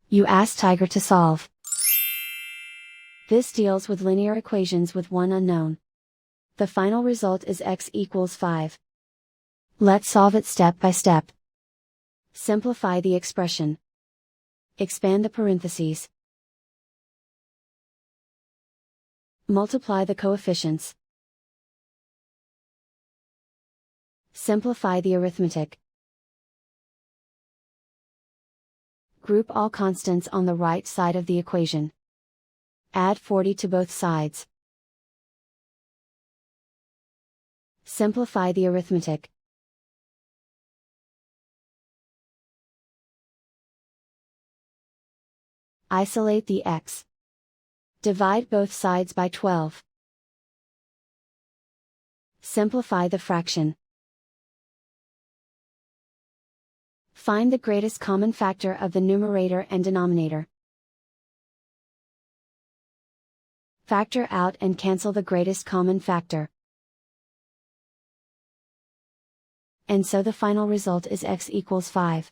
You ask Tiger to solve. This deals with linear equations with one unknown. The final result is x equals 5. Let's solve it step by step. Simplify the expression. Expand the parentheses. Multiply the coefficients. Simplify the arithmetic. Group all constants on the right side of the equation. Add 40 to both sides. Simplify the arithmetic. Isolate the x. Divide both sides by 12. Simplify the fraction. Find the greatest common factor of the numerator and denominator. Factor out and cancel the greatest common factor. And so the final result is x equals 5.